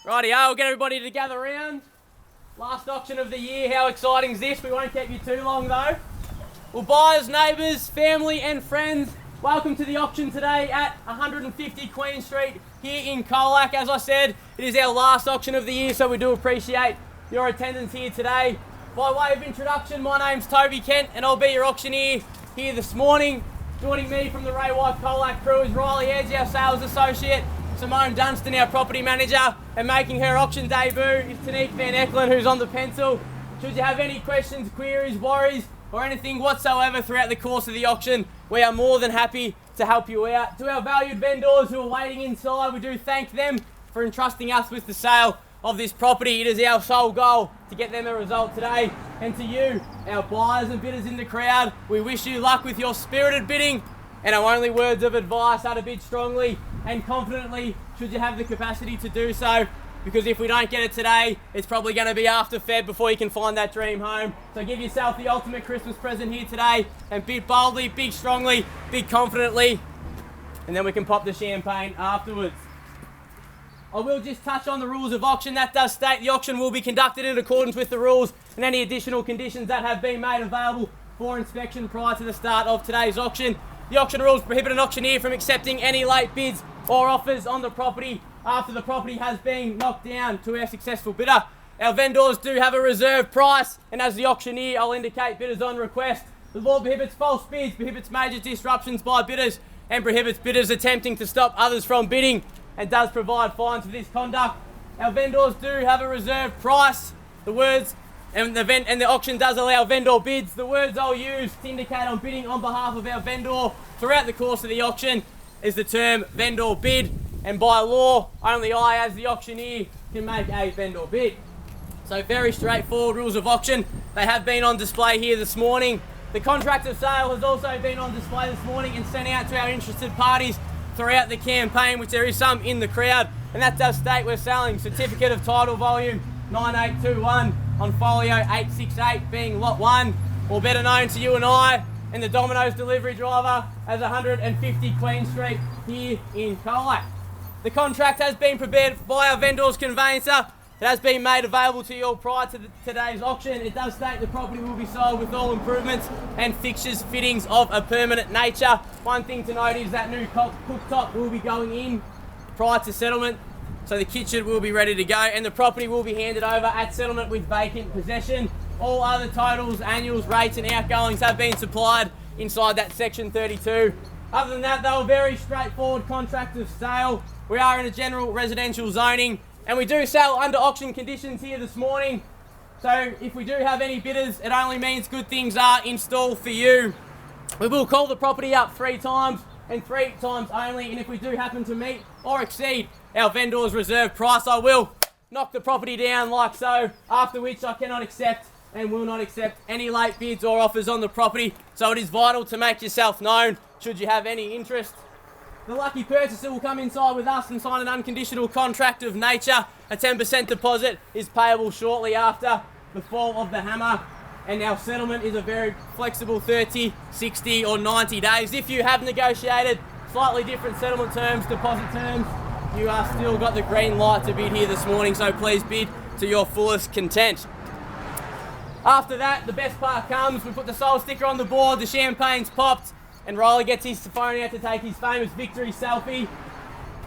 Rightio, we'll get everybody to gather around. Last auction of the year. How exciting is this? We won't keep you too long though. Well, buyers, neighbours, family and friends, welcome to the auction today at 150 Queen Street here in Colac. As I said, it is our last auction of the year, so we do appreciate your attendance here today. By way of introduction, my name's Toby Kent and I'll be your auctioneer here this morning. Joining me from the Ray White Colac crew is Riley Edge, our sales associate, Simone Dunstan, our property manager, and making her auction debut is Tanique Van Eckelen, who's on the pencil. Should you have any questions, queries, worries, or anything whatsoever throughout the course of the auction, we are more than happy to help you out. To our valued vendors who are waiting inside, we do thank them for entrusting us with the sale of this property. It is our sole goal to get them a result today. And to you, our buyers and bidders in the crowd, we wish you luck with your spirited bidding, and our only words of advice are to bid strongly and confidently should you have the capacity to do so, because if we don't get it today, it's probably going to be after Feb before you can find that dream home. So give yourself the ultimate Christmas present here today and bid boldly, bid strongly, bid confidently, and then we can pop the champagne afterwards. I will just touch on the rules of auction. That does state the auction will be conducted in accordance with the rules and any additional conditions that have been made available for inspection prior to the start of today's auction. The auction rules prohibit an auctioneer from accepting any late bids or offers on the property after the property has been knocked down to our successful bidder. Our vendors do have a reserve price, and as the auctioneer, I'll indicate bidders on request. The law prohibits false bids, prohibits major disruptions by bidders, and prohibits bidders attempting to stop others from bidding, and does provide fines for this conduct. Our vendors do have a reserve price. The words and the auction does allow vendor bids. The words I'll use to indicate I'm bidding on behalf of our vendor throughout the course of the auction is the term vendor bid, and by law, only I as the auctioneer can make a vendor bid. So very straightforward rules of auction. They have been on display here this morning. The contract of sale has also been on display this morning and sent out to our interested parties throughout the campaign, which there is some in the crowd, and that does state we're selling certificate of title volume 9821 on folio 868 being lot 1, or better known to you and I and the Domino's delivery driver as 150 Queen Street here in Colac. The contract has been prepared by our vendor's conveyancer. It has been made available to you all prior to today's auction. It does state the property will be sold with all improvements and fixtures, fittings of a permanent nature. One thing to note is that new cooktop will be going in prior to settlement, so the kitchen will be ready to go, and the property will be handed over at settlement with vacant possession. All other totals, annuals, rates and outgoings have been supplied inside that section 32. Other than that, though, a very straightforward contract of sale. We are in a general residential zoning, and we do sell under auction conditions here this morning. So if we do have any bidders, it only means good things are in store for you. We will call the property up 3 times and 3 times only, and if we do happen to meet or exceed our vendor's reserve price, I will knock the property down like so, after which I cannot accept and will not accept any late bids or offers on the property. So it is vital to make yourself known should you have any interest. The lucky purchaser will come inside with us and sign an unconditional contract of nature. A 10% deposit is payable shortly after the fall of the hammer, and our settlement is a very flexible 30, 60 or 90 days. If you have negotiated slightly different settlement terms, deposit terms, you are still got the green light to bid here this morning, so please bid to your fullest content. After that, the best part comes. We put the sold sticker on the board, the champagne's popped, and Riley gets his phone out to take his famous victory selfie.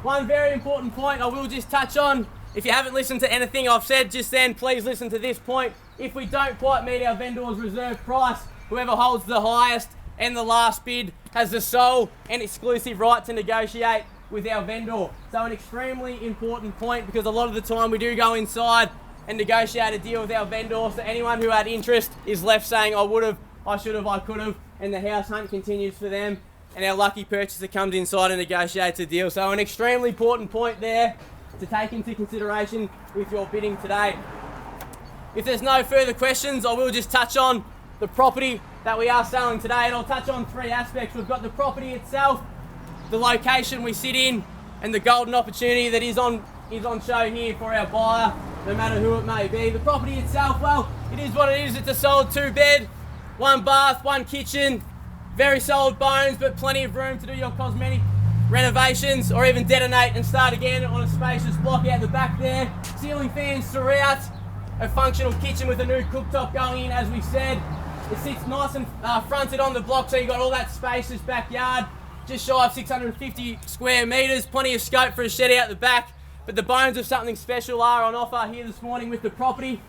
One very important point I will just touch on. If you haven't listened to anything I've said just then, please listen to this point. If we don't quite meet our vendor's reserve price, whoever holds the highest and the last bid has the sole and exclusive right to negotiate with our vendor. So an extremely important point, because a lot of the time we do go inside and negotiate a deal with our vendor, so anyone who had interest is left saying, I would have, I should have, I could have, and the house hunt continues for them, and our lucky purchaser comes inside and negotiates a deal. So an extremely important point there to take into consideration with your bidding today. If there's no further questions, I will just touch on the property that we are selling today, and I'll touch on 3 aspects. We've got the property itself, the location we sit in, and the golden opportunity that is on show here for our buyer, no matter who it may be. The property itself, well, it is what it is. It's a sold 2-bed, 1 bath, 1 kitchen, very solid bones, but plenty of room to do your cosmetic renovations, or even detonate and start again on a spacious block out the back there. Ceiling fans throughout, a functional kitchen with a new cooktop going in, as we said. It sits nice and fronted on the block, so you've got all that spacious backyard, just shy of 650 square metres, plenty of scope for a shed out the back, but the bones of something special are on offer here this morning with the property.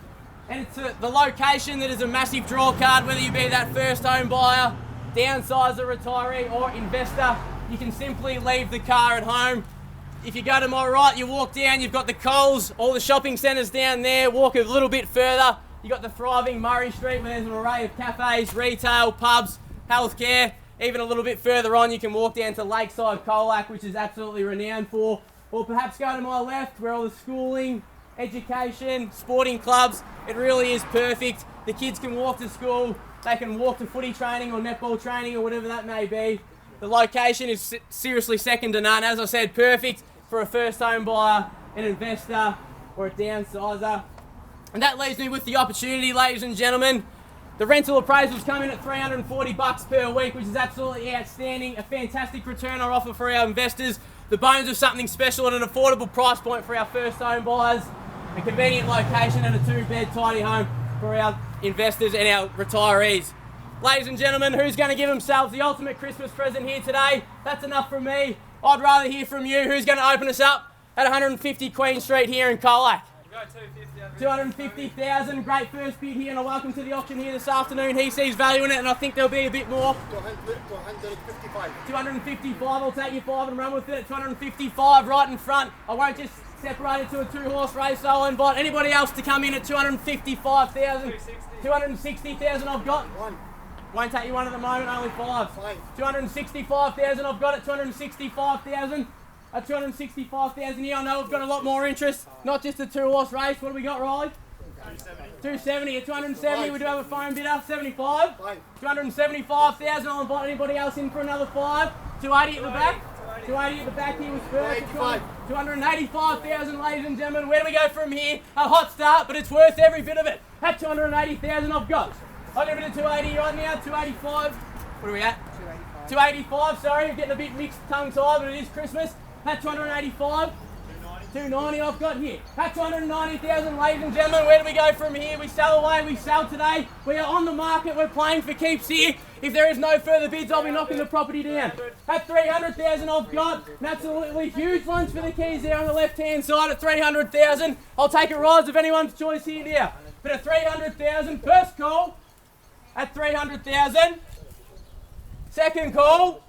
And it's the location that is a massive draw card, whether you be that first home buyer, downsizer, retiree or investor. You can simply leave the car at home. If you go to my right, you walk down, you've got the Coles, all the shopping centres down there. Walk a little bit further, you've got the thriving Murray Street, where there's an array of cafes, retail, pubs, healthcare. Even a little bit further on, you can walk down to Lakeside Colac, which is absolutely renowned for. Or perhaps go to my left, where all the schooling, education, sporting clubs, it really is perfect. The kids can walk to school, they can walk to footy training or netball training or whatever that may be. The location is seriously second to none. As I said, perfect for a first home buyer, an investor or a downsizer. And that leaves me with the opportunity, ladies and gentlemen. The rental appraisals come in at $340 per week, which is absolutely outstanding. A fantastic return or offer for our investors. The bones of something special at an affordable price point for our first home buyers. A convenient location and a 2-bed tidy home for our investors and our retirees. Ladies and gentlemen, who's going to give themselves the ultimate Christmas present here today? That's enough from me. I'd rather hear from you. Who's going to open us up at 150 Queen Street here in Colac? 250,000, great first bid here, and a welcome to the auction here this afternoon. He sees value in it, and I think there'll be a bit more. 255. 255, I'll take you 5 and run with it. 255 right in front. I won't just separate it to a 2-horse race, so I'll invite anybody else to come in at 255,000. 260,000 I've got. One. Won't take you one at the moment, only 5. 265,000 I've got at 265,000. At 265,000 here, I know we've got a lot more interest. Not just a 2-horse race. What do we got, Riley? 270. At 270, we do have a phone bidder. 75. 275,000. I'll invite anybody else in for another 5. 280 at the back. 280 at the back here was first. 285,000, ladies and gentlemen. Where do we go from here? A hot start, but it's worth every bit of it. At 280,000 I've got. I'll give it a 280 right now. 285. What are we at? 285, sorry. I'm getting a bit mixed tongue-tied, but it is Christmas. At 285. 290 I've got here. At 290,000, ladies and gentlemen, where do we go from here? We sell away, we sell today. We are on the market, we're playing for keeps here. If there is no further bids, I'll be knocking the property down. At 300,000 I've got an absolutely huge lunch for the keys there on the left-hand side at 300,000. I'll take a rise of anyone's choice here now. But at 300,000, first call at 300,000. Second call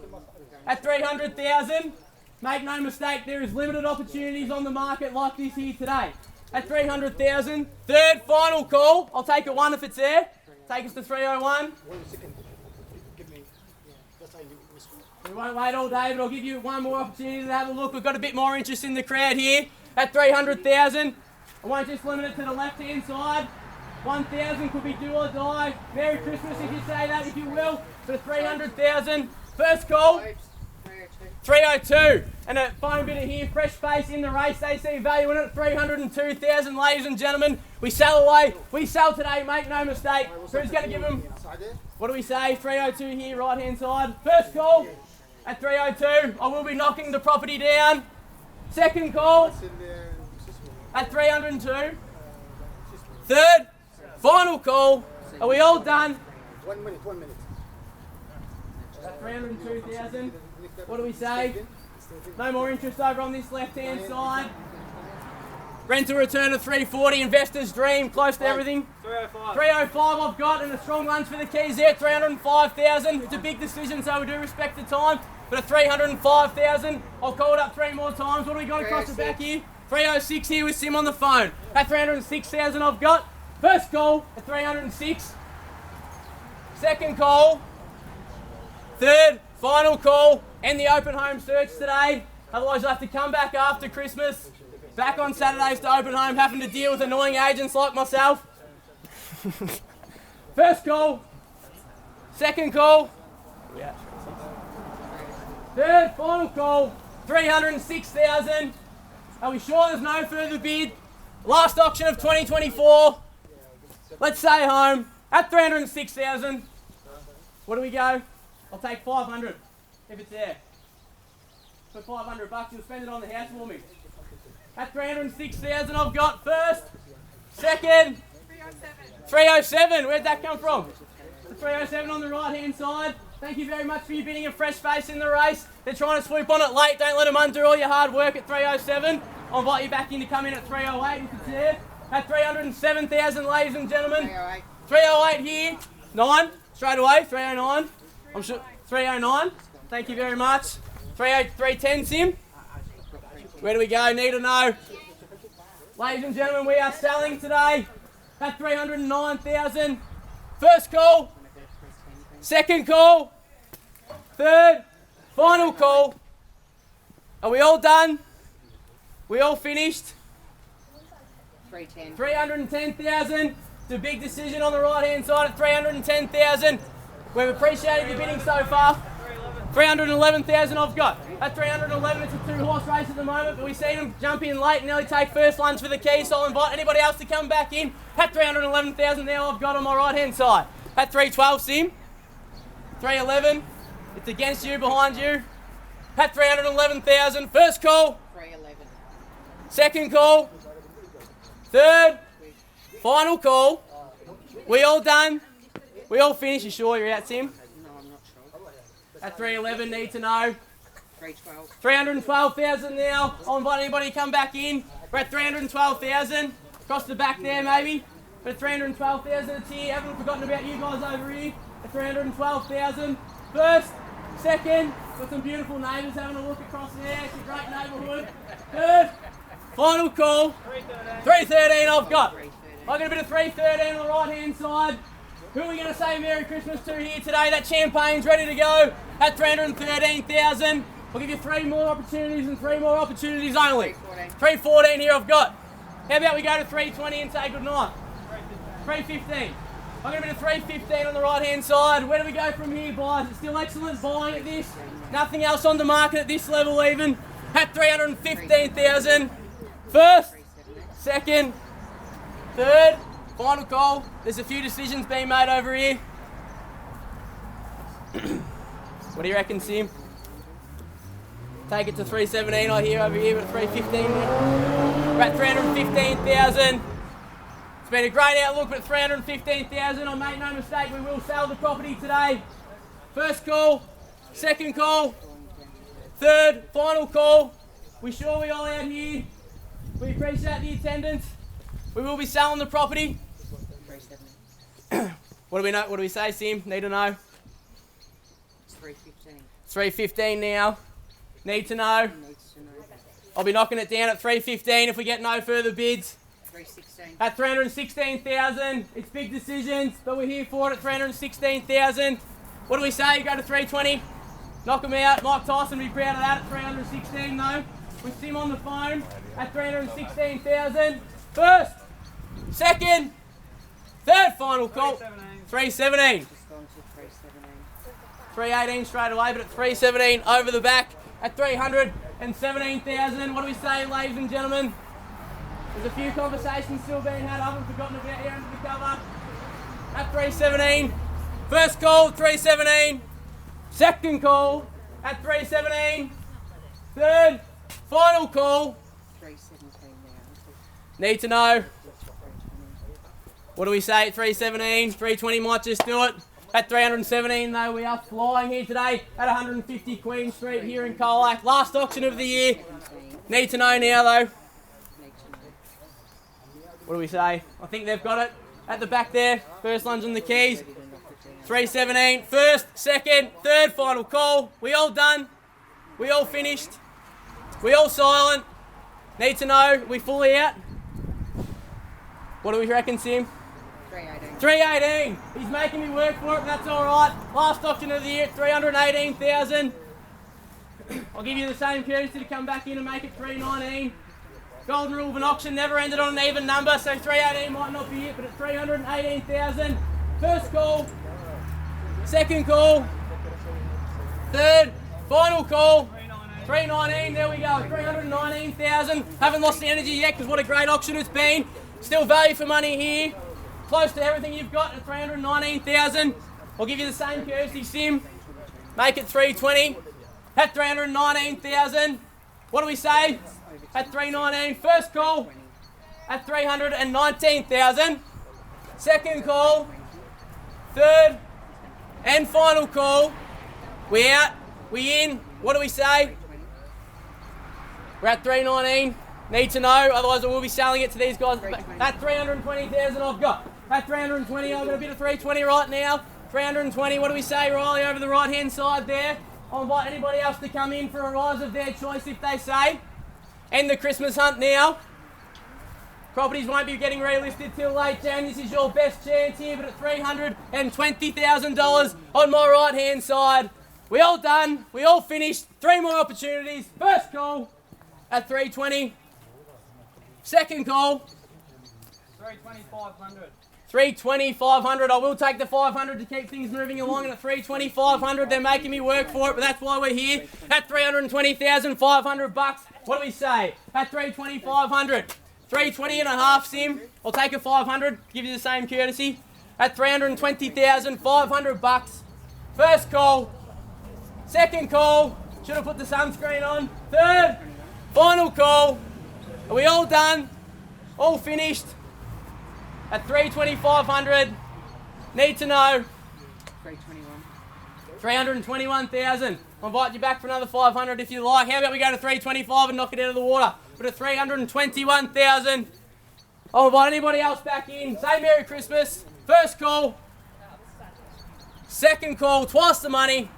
at 300,000. Make no mistake, there is limited opportunities on the market like this here today. At 300,000. Third, final call. I'll take a 1 if it's there. Take us to 301. 1 second. Give me. Yes, I We won't wait all day, but I'll give you one more opportunity to have a look. We've got a bit more interest in the crowd here. At 300,000. I won't just limit it to the left-hand side. 1,000 could be do or die. Merry Christmas if you say that, if you will. For 300,000. First call. 302. And a phone bidder here, fresh face in the race. They see value in it at 302,000, ladies and gentlemen. We sell away. We sell today, make no mistake. Who's going to give them? What do we say? 302 here, right-hand side. First call at 302. I will be knocking the property down. Second call at 302. Third, final call. Are we all done? 1 minute, 1 minute. At 302,000. What do we say? No more interest over on this left-hand side. Rental return of 340, investor's dream, close to everything. 305. 305 I've got, and a strong lunch for the keys there, 305,000. It's a big decision, so we do respect the time. But at 305,000, I'll call it up 3 more times. What do we got across the back here? 306 here with Sim on the phone. At 306,000 I've got. First call at 306. Second call. Third, final call. End the open home search today. Otherwise you'll have to come back after Christmas. Back on Saturdays to open home, having to deal with annoying agents like myself. First call. Second call. Third, final call. 306,000. Are we sure there's no further bid? Last auction of 2024. Let's say home at 306,000. What do we go? I'll take 500 if it's there. for $500. You'll spend it on the house for me. At 306,000 I've got first, second, 307. Where'd that come from? The 307 on the right hand side. Thank you very much for you bidding a fresh face in the race. They're trying to swoop on it late. Don't let them undo all your hard work at 307. I'll invite you back in to come in at 308 if it's there. At 307,000, ladies and gentlemen. 308. 308 here. 9. Straight away. 309. I'm sure. 309. Thank you very much. 310, Sim. Where do we go? Need to know. Ladies and gentlemen, we are selling today at 309,000. First call. Second call. Third. Final call. Are we all done? We all finished? 310. 310,000. It's a big decision on the right hand side at 310,000. We've appreciated your bidding so far. 311,000 I've got. At 311, it's a 2-horse race at the moment, but we've seen them jump in late and nearly take first lunge for the key, so I'll invite anybody else to come back in. At 311,000 now I've got on my right hand side. At 312, Sim. 311. It's against you, behind you. At 311,000. First call. 311. Second call. Third. Final call. We all done? We all finished? You sure you're out, Sim? No, I'm not sure. At 311, need to know. 312. 312,000 now. I'll invite anybody to come back in. We're at 312,000. Across the back there, maybe. We're at 312,000. It's here. Haven't forgotten about you guys over here. At 312,000. First, second. Got some beautiful neighbours having a look across there. It's a great neighbourhood. Third, final call. 313 I've got. I've got a bit of 313 on the right hand side. Who are we going to say Merry Christmas to here today? That champagne's ready to go at 313,000. I'll give you 3 more opportunities and 3 more opportunities only. 314 here I've got. How about we go to 320 and say goodnight? 315. I've got a bit of 315 on the right hand side. Where do we go from here, buyers? It's still excellent buying at this. Nothing else on the market at this level even. At 315,000. First, second, third, final call. There's a few decisions being made over here. What do you reckon, Sim? Take it to 317 I hear over here, but 315 now. We're at 315,000. It's been a great outlook, but at 315,000, I make no mistake, we will sell the property today. First call, second call, third, final call. We sure we all out here? We appreciate the attendance. We will be selling the property. 370. What do we know? What do we say, Sim? Need to know? It's 315. 315 now. Need to know? Needs to know. I'll be knocking it down at 315 if we get no further bids. 316. At 316,000, it's big decisions, but we're here for it at 316,000. What do we say? Go to 320, knock them out. Mike Tyson will be proud of that at 316 though. With Sim on the phone at 316,000. First, second, third final call. 317. Just gone to 317. 318 straight away, but at 317 over the back at 317,000. What do we say, ladies and gentlemen? There's a few conversations still being had. I haven't forgotten about here under the cover. At 317. First call, 317. Second call at 317. Third, final call. 317 now. Need to know. What do we say at 317? 320 might just do it. At 317 though, we are flying here today at 150 Queen Street here in Colac. Last auction of the year. Need to know now though. What do we say? I think they've got it at the back there. First lunge on the keys. 317. First, second, third, final call. We all done? We all finished? We all silent? Need to know? We fully out? What do we reckon, Sim? 318. 318. He's making me work for it, and that's all right. Last auction of the year at 318,000. I'll give you the same courtesy to come back in and make it 319. Golden rule of an auction never ended on an even number, so 318 might not be it, but at 318,000. First call, second call, third, final call, 319, there we go, 319,000. Haven't lost the energy yet because what a great auction it's been. Still value for money here. Close to everything you've got at 319,000. I'll give you the same courtesy, Sim. Make it 320. At 319,000. What do we say? At 319. First call at 319,000. Second call. Third and final call. We out. We in. What do we say? We're at 319. Need to know, otherwise I will be selling it to these guys. At 320,000 I've got. At 320, I've got a bit of 320 right now. 320, what do we say, Riley, over the right-hand side there? I'll invite anybody else to come in for a rise of their choice if they say. End the Christmas hunt now. Properties won't be getting relisted till late Jan. This is your best chance here, but at $320,000 on my right-hand side. We all done. We all finished. 3 more opportunities. First call at 320. Second call. 320,500. 320,500. I will take the 500 to keep things moving along. And at 320,500, they're making me work for it, but that's why we're here. At 320,500 bucks. What do we say? At 320,500. 320 and a half, Sim. I'll take a 500. Give you the same courtesy. At 320,500 bucks. First call. Second call. Should have put the sunscreen on. Third. Final call. Are we all done? All finished? At 320,500. Need to know. 321. 321,000. I'll invite you back for another 500 if you like. How about we go to 325 and knock it out of the water? But at 321,000. I'll invite anybody else back in. Say Merry Christmas. First call. Second call. Twice the money.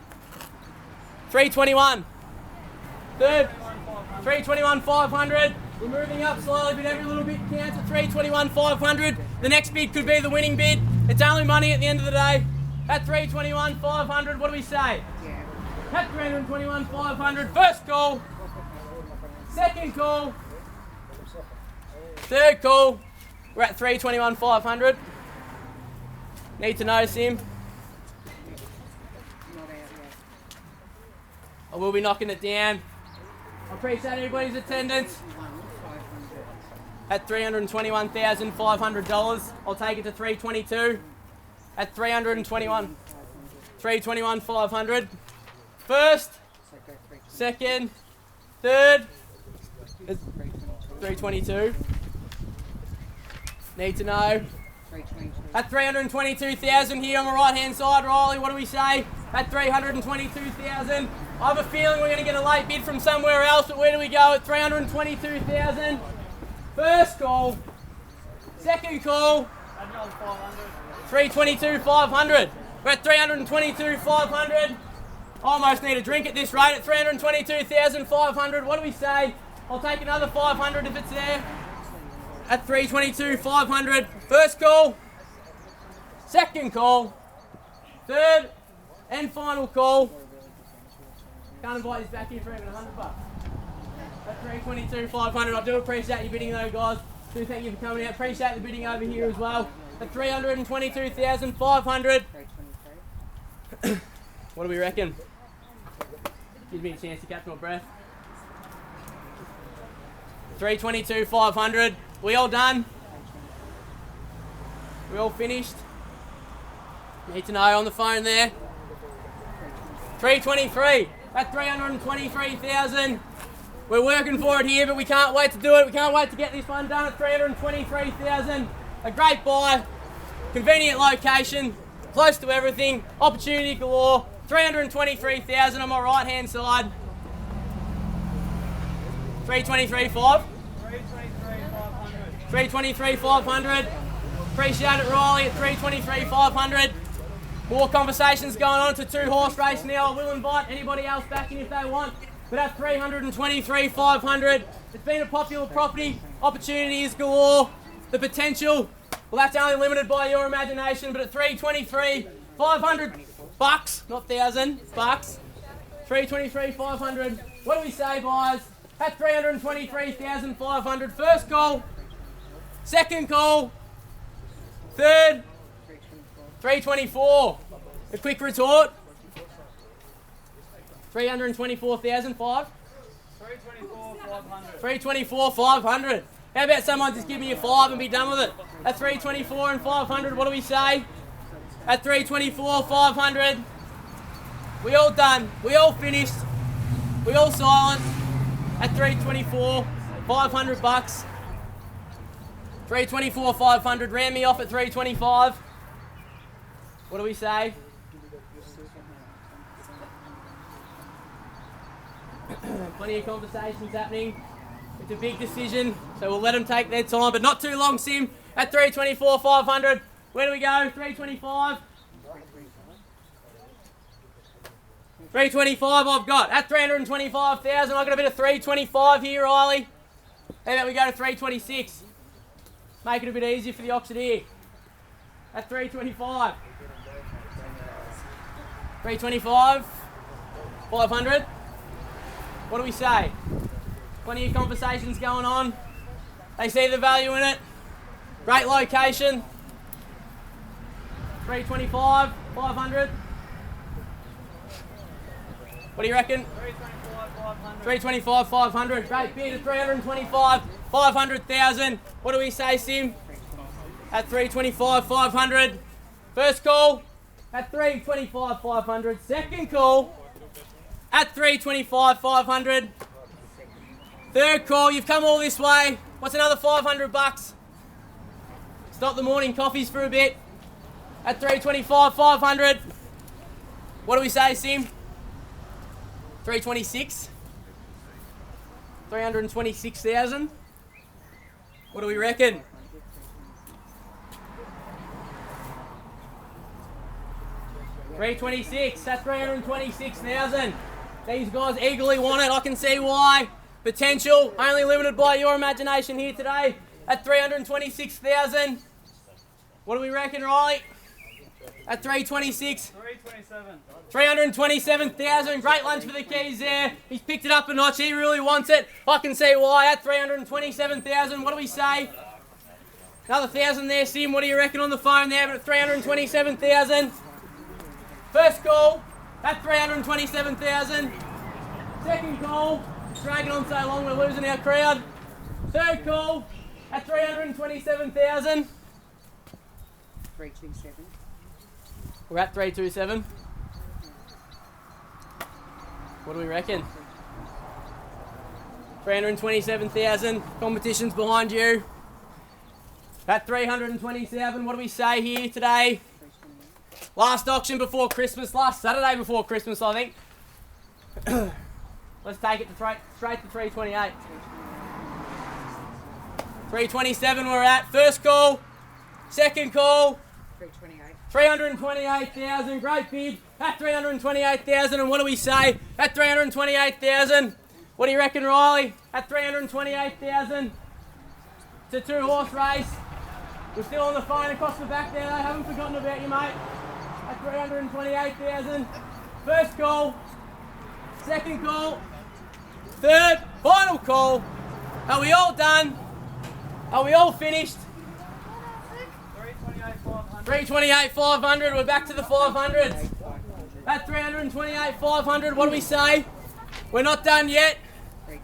321. Third. 321,500. We're moving up slowly, but every little bit counts at 321,500. The next bid could be the winning bid. It's only money at the end of the day. At 321,500, what do we say? Yeah. At 321,500, first call. Second call. Third call. We're at 321,500. Need to know, Sim. Not out yet. I will be knocking it down. I appreciate everybody's attendance. 500. At $321,500. I'll take it to 322. At 321. 321,500. First, So go 322. second, third. 322. 322. Need to know. 322. At 322,000 here on the right hand side, Riley, what do we say? At 322,000. I have a feeling we're going to get a late bid from somewhere else, but where do we go? At 322,000. First call. Second call. 322,500. We're at 322,500. Almost need a drink at this rate. At 322,500. What do we say? I'll take another 500 if it's there. At 322,500. First call. Second call. Third and final call. Can't invite this back here for even $100. At 322,500. I do appreciate you bidding though, guys. Do thank you for coming out. Appreciate the bidding over here as well. At 322,500. 323. What do we reckon? Gives me a chance to catch my breath. 322,500. We all done? We all finished? Need to know on the phone there. 323. At 323,000. We're working for it here, but we can't wait to do it. We can't wait to get this one done at 323,000. A great buy. Convenient location. Close to everything. Opportunity galore. 323,000 on my right hand side. 323,500. 323,500. Appreciate it, Riley, at 323,500. More conversations going on. It's a 2-horse race now. I will invite anybody else back in if they want. But at 323,500, it's been a popular property. Opportunities galore. The potential, well, that's only limited by your imagination. But at 323,500 bucks, not thousand, bucks. 323,500. What do we say, guys? At 323,500. First call. Second call. Third. 324. A quick retort. 324,500. 324,500. How about someone just give me a 5 and be done with it? At 324,500, what do we say? At 324,500. We all done. We all finished. We all silent at 324, 500 bucks. 324, 500. Ran me off at 325. What do we say? Plenty of conversations happening. It's a big decision, so we'll let them take their time, but not too long, Sim. At 324, 500. Where do we go? 325. 325 I've got. At 325,000, I've got a bit of 325 here, Riley. How about we go to 326? Make it a bit easier for the auctioneer. At 325. 325. 500. What do we say? Plenty of conversations going on. They see the value in it. Great location. 325, 500. What do you reckon? 325, 500. Great bid at 325, 500,000. What do we say, Sim? At 325, 500. First call at 325, 500. Second call at 325, 500. Third call, you've come all this way. What's another 500 bucks? Stop the morning coffees for a bit. At 325, 500. What do we say, Sim? 326. 326,000. What do we reckon? $326. That's 326,000. These guys eagerly want it. I can see why. Potential only limited by your imagination here today. At 326,000. What do we reckon, Riley? At 326. 327. 327,000. Great lunch for the keys there. He's picked it up a notch. He really wants it. I can see why. At 327,000. What do we say? Another 1,000 there, Sim. What do you reckon on the phone there? But at 327,000. First call at 327,000. Second call. Dragging on so long we're losing our crowd. Third call at 327,000. 327. We're at 327. What do we reckon? 327,000. Competition's behind you. At 327, what do we say here today? Last auction before Christmas, last Saturday before Christmas, I think. Let's take it to straight to 328. 327 we're at. First call. Second call. 328. 328,000. Great bid. At 328,000. And what do we say? At 328,000. What do you reckon, Riley? At 328,000. It's a two-horse race. We're still on the phone across the back there. They haven't forgotten about you, mate. At 328,000. First call. Second call. Third. Final call. Are we all done? Are we all finished? 328, 500. We're back to the 500s. At 328, 500. What do we say? We're not done yet.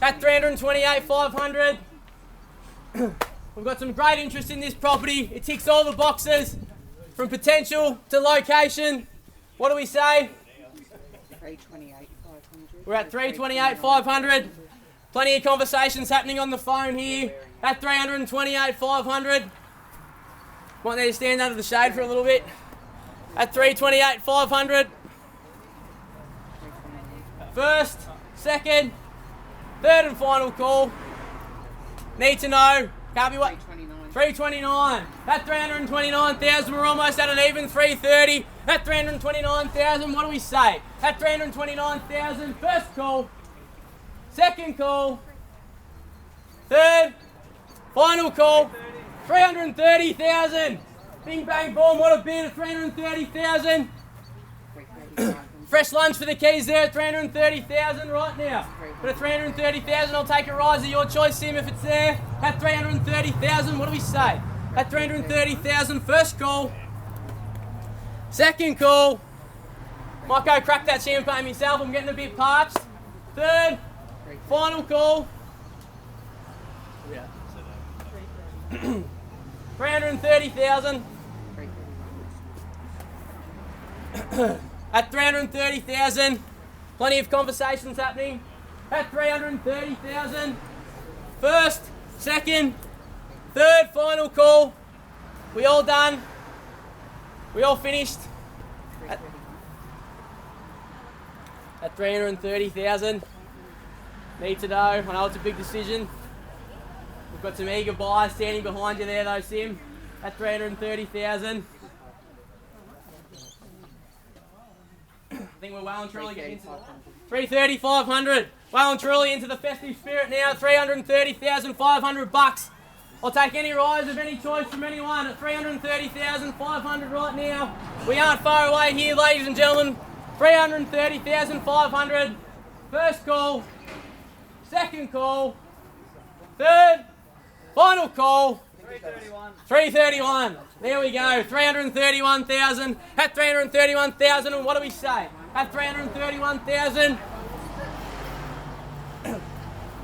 At 328, 500. We've got some great interest in this property. It ticks all the boxes from potential to location. What do we say? 328, 500. We're at 328, 500. Plenty of conversations happening on the phone here. At 328, 500. Might need to stand under the shade for a little bit. At 328, 500. First, second, third and final call. Need to know. Can't be what? 329. At 329,000, we're almost at an even 330. At 329,000, what do we say? At 329,000, first call, second call, third, final call, 330,000. Bing bang boom, what a bid at 330,000. Fresh lunch for the keys there at 330,000 right now. But at 330,000, I'll take a rise of your choice, Sim, if it's there. At 330,000, what do we say? At 330,000, first call. Second call. Might go crack that champagne myself, I'm getting a bit parched. Third, final call. 330,000. At 330,000, plenty of conversations happening. at 330,000. First, second, third, final call. We all done? We all finished? At 330,000. Need to know. I know it's a big decision. We've got some eager buyers standing behind you there though, Sim. At 330,000. I think we're well and truly getting into 330, 500. Well and truly into the festive spirit now. 330,500 bucks. I'll take any rise of any choice from anyone at 330,500 right now. We aren't far away here, ladies and gentlemen. 330,500. First call. Second call. Third. Final call. 331. 331. There we go. 331,000 at 331,000. And what do we say? At 331,000.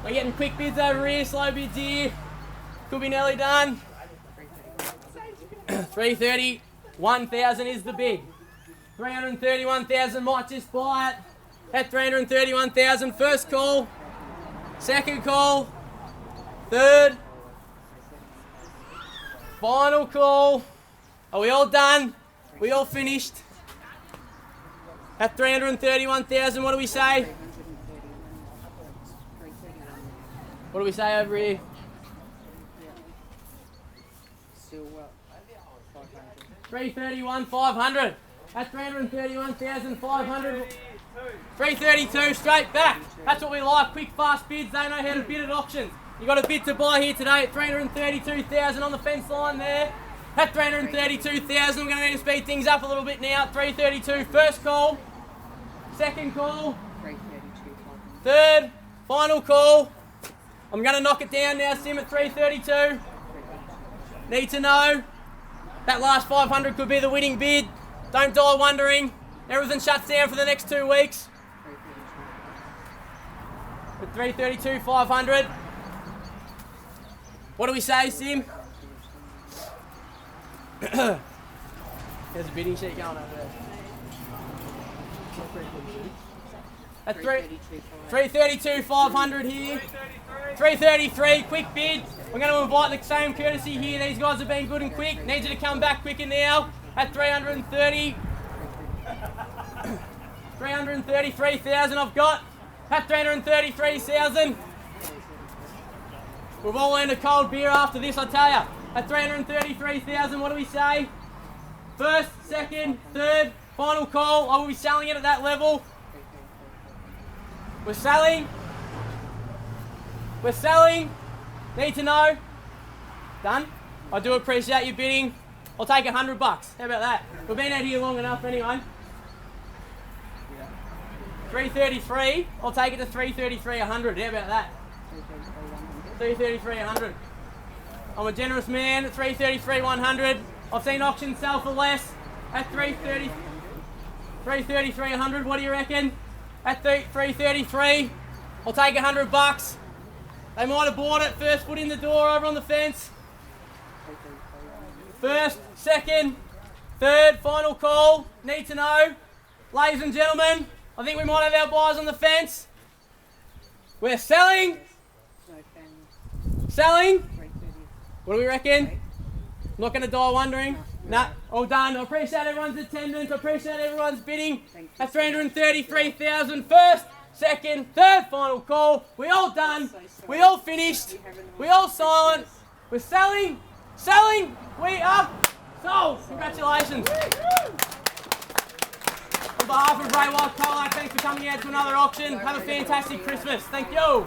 We're getting quick bids over here, slow bids here. Could be nearly done. 331,000 is the bid. 331,000 might just buy it. At 331,000. First call. Second call. Third. Final call. Are we all done? We all finished? At 331,000, what do we say? What do we say over here? 331,500. At 331,500. 332 straight back. That's what we like. Quick, fast bids. They know how to bid at auctions. You got a bid to buy here today at 332,000 on the fence line there. At 332,000, we're going to need to speed things up a little bit now. 332, first call. Second call. Third, final call. I'm going to knock it down now, Sim, at 332. Need to know. That last 500 could be the winning bid. Don't die wondering. Everything shuts down for the next 2 weeks. At 332,500. What do we say, Sim? There's a bidding sheet going over there. At 332,500 here. 333, quick bid. We're going to invite the same courtesy here. These guys have been good and quick. Need you to come back quicker now. At 330. 333,000 I've got. At 333,000. We've all earned a cold beer after this, I tell you. At 333,000, what do we say? First, second, third, final call. I will be selling it at that level. We're selling. We're selling. Need to know. Done? I do appreciate you bidding. I'll take $100. How about that? We've been out here long enough anyway. 333. I'll take it to 333,100. How about that? 333,100. I'm a generous man at 333,100. I've seen auctions sell for less at 333,100. What do you reckon? At 333, I'll take $100. They might have bought it. First foot in the door over on the fence. First, second, third, final call. Need to know. Ladies and gentlemen, I think we might have our buyers on the fence. We're selling. Selling. What do we reckon? I'm not going to die wondering. Nah, all done. I appreciate everyone's attendance. I appreciate everyone's bidding. At 333,000. First, second, third, final call. We all done. We all finished. We all silent. We're selling. Selling. We are sold. Congratulations. On behalf of Ray White Colac, thanks for coming out to another auction. Have a fantastic Christmas. Thank you.